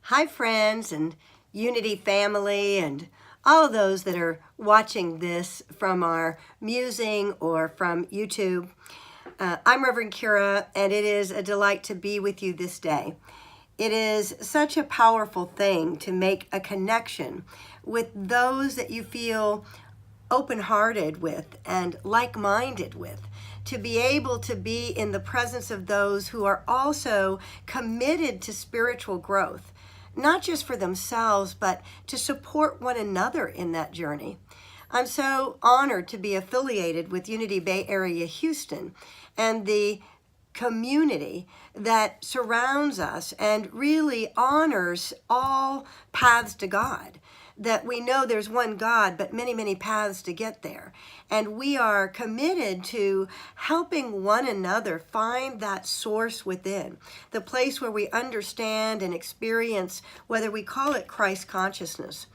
Hi, friends and Unity family and all of those that are watching this from our musing or from YouTube. I'm Reverend Kyra, and it is a delight to be with you this day. It is such a powerful thing to make a connection with those that you feel open-hearted with and like-minded with, to be able to be in the presence of those who are also committed to spiritual growth, not just for themselves, but to support one another in that journey. I'm so honored to be affiliated with Unity Bay Area Houston and the community that surrounds us and really honors all paths to God. That we know there's one God, but many, many paths to get there. And we are committed to helping one another find that source within, the place where we understand and experience, whether we call it Christ consciousness,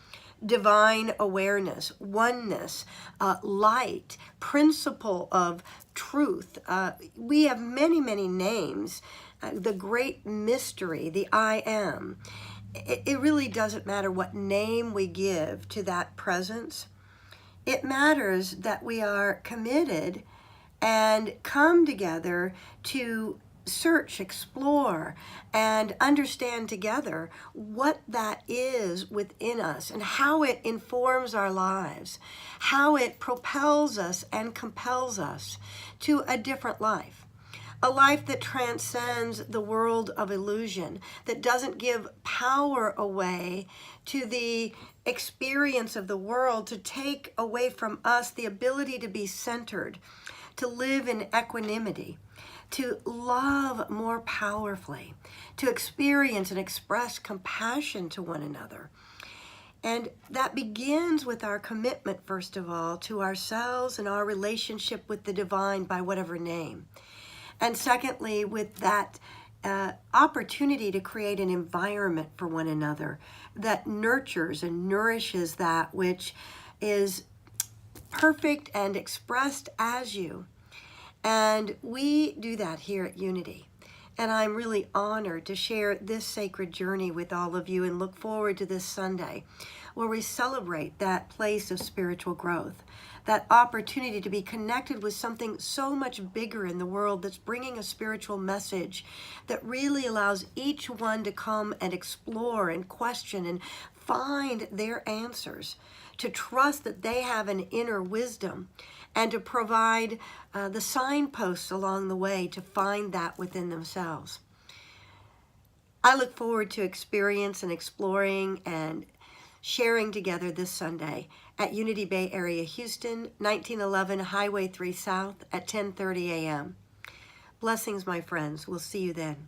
divine awareness, oneness, light, principle of truth. We have many, many names. The great mystery, the I am. It really doesn't matter what name we give to that presence. It matters that we are committed and come together to search, explore, and understand together what that is within us and how it informs our lives, how it propels us and compels us to a different life. A life that transcends the world of illusion, that doesn't give power away to the experience of the world, to take away from us the ability to be centered, to live in equanimity, to love more powerfully, to experience and express compassion to one another. And that begins with our commitment, first of all, to ourselves and our relationship with the divine by whatever name. And secondly, with that opportunity to create an environment for one another that nurtures and nourishes that which is perfect and expressed as you. And we do that here at Unity. And I'm really honored to share this sacred journey with all of you and look forward to this Sunday where we celebrate that place of spiritual growth, that opportunity to be connected with something so much bigger in the world that's bringing a spiritual message that really allows each one to come and explore and question and find their answers, to trust that they have an inner wisdom, and to provide the signposts along the way to find that within themselves. I look forward to experience and exploring and sharing together this Sunday at Unity Bay Area Houston, 1911 Highway 3 South at 10:30 a.m. Blessings, my friends. We'll see you then.